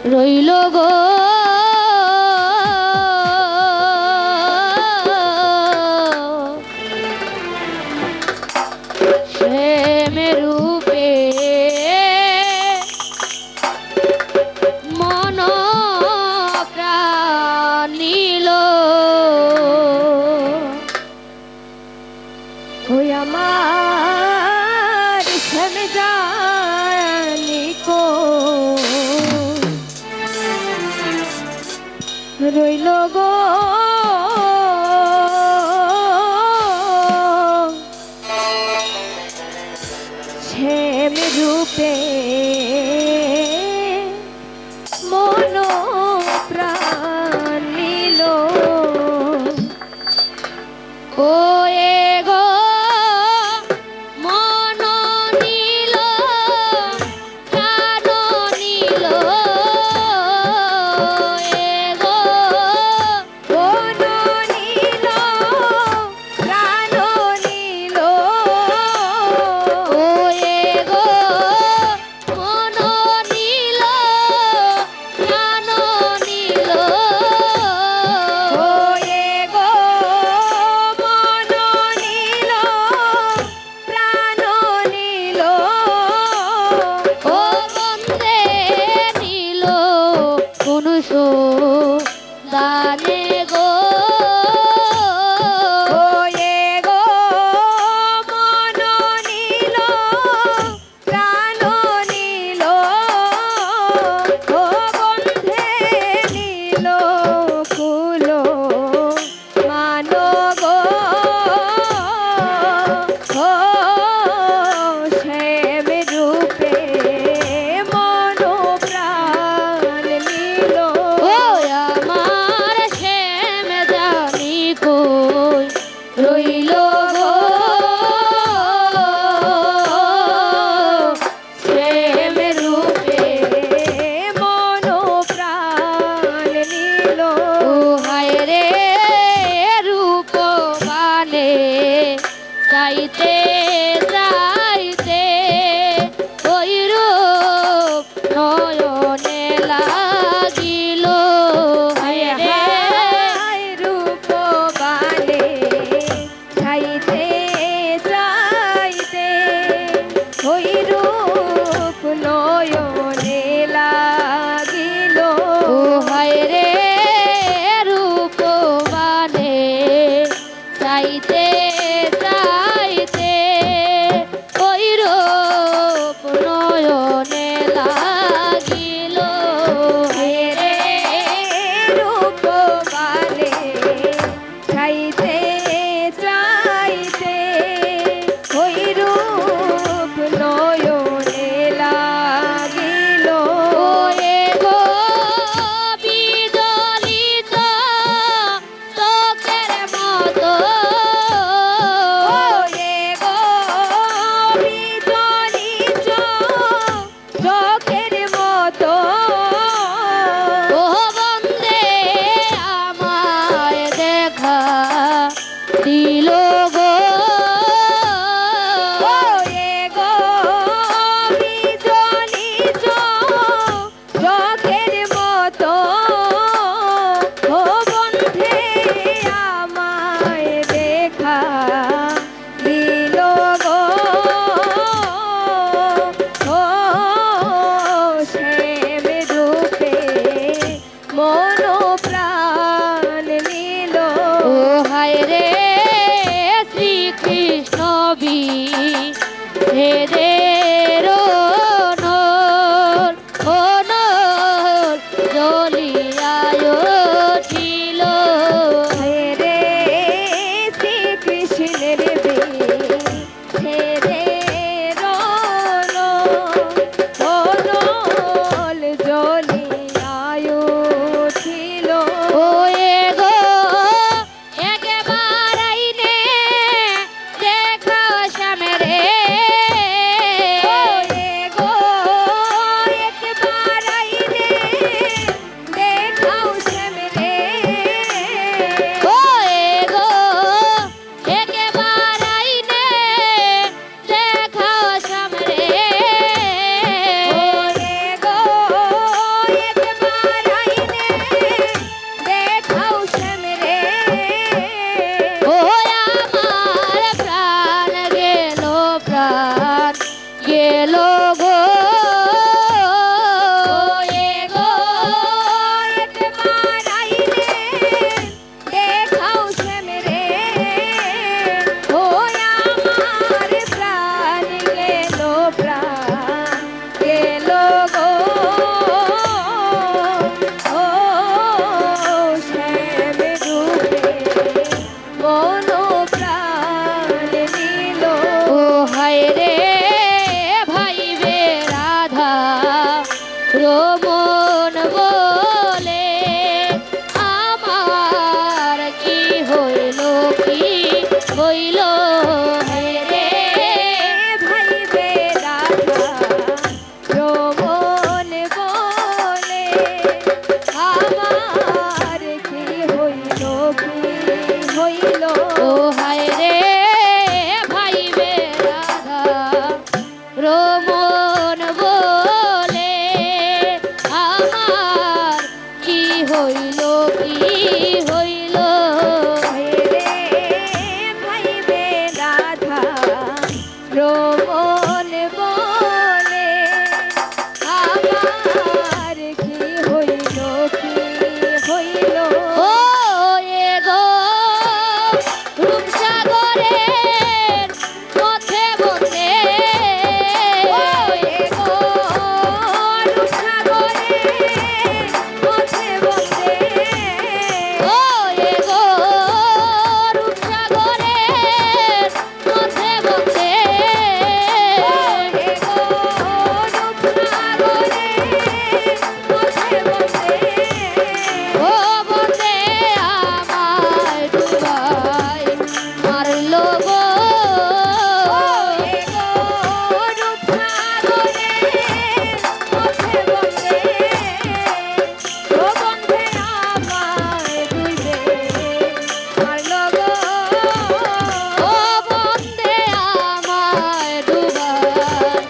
রইল গো শ্যামে রূপে মন প্রাণ নিল ওই আমার শ্যাম জানি কো রইল গো শ্যাম রূপে মন প্রাণ নিল ও এ গো মন নিল প্রাণ নিল এ গো মন নিল প্রাণ নিল ও এ গো মন নিল প্রাণ নিল ওয়ে গো মন নিল প্রাণ নিল ও বন্দে নিল মনুষ্য দানে গো ওয়ে গো মন নিল প্রাণ নিল ও বন্ধে নিল কুলো মানো গো ও শ্যাম রূপে মন প্রাণ নিল ও আমার শ্যাম জানি কই রইল গো শ্যাম রূপে মন প্রাণ নিল ও হায় রে রূপবানে চাইতে চাইতে ওই রূপ নয়নে লাগিল হায় রে হায় রূপ বালে চাইতে চাইতে ওই রূপ নয়নে লাগিল ও হায় রে রূপবানে চাইতে চাইতে ওই রূপ নয়নে লাগিল হে রে রূপ বালে চাইতে চাইতে ওই রূপ নয়নে লাগিল মন বলে আমার কি হইল হে রে ভাইবে রাধা রমন বলে আমার কি হইল ও হায় রে ভাইবে রাধা রমন বলে আমার কি হইল রে ভাইবে রাধা রমন বলে আমার কি হইল ও এ গো রূপসাগরের পথে বসে ও এ গো রূপসাগরের পথে বসে ও এ গো রূপসাগরের পথে বসে ও বন্দে আমায় ডুবাই মারলো গো ও বন্দে আমায় ডুবাই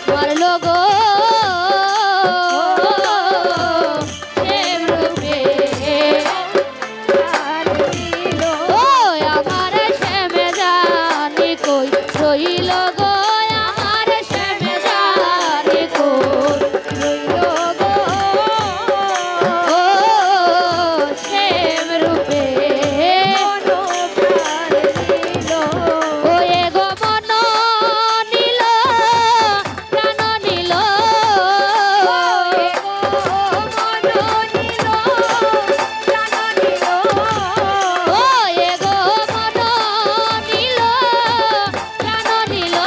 মারলো গো প্রেম রূপে ও আমার শ্যামে জানি কই রইল গো আমার শ্যামে জানি কই রইল গো ও শ্যাম রূপে ও এ গো মন নীল প্রাণ নীল ও এ গো মন নীল প্রাণ নীল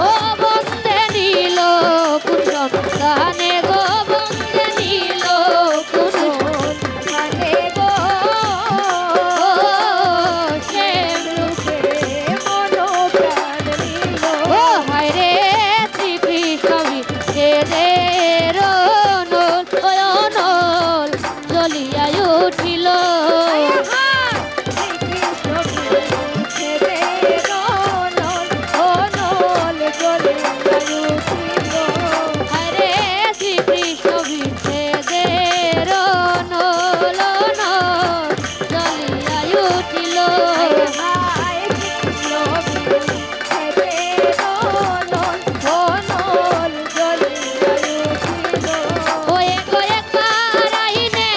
ও বন্দে নীল কুঞ্জন গানে গো বন্দে নীল কুঞ্জন ও শ্যাম রূপে ও হায় রে শ্রীকৃষ্ণ বিচ্ছেদে রনল অনল জ্বলিয়া উঠিল হায় রে শ্রীকৃষ্ণ বিচ্ছেদে রনল অনল জ্বলিয়া উঠিল ও একবার আইনে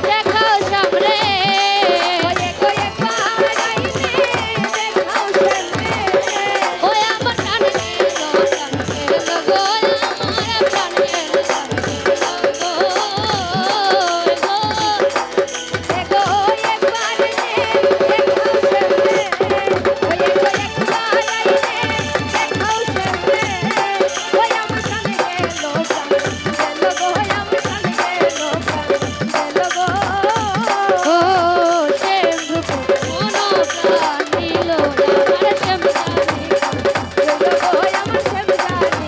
দেখাও সামনে ও একবার আইনে দেখাও সামনে ও আমার প্রাণ গেল গো আমার প্রাণ গেল গো ও শ্যাম রূপ মন প্রাণ নীল আমার শ্যাম জানি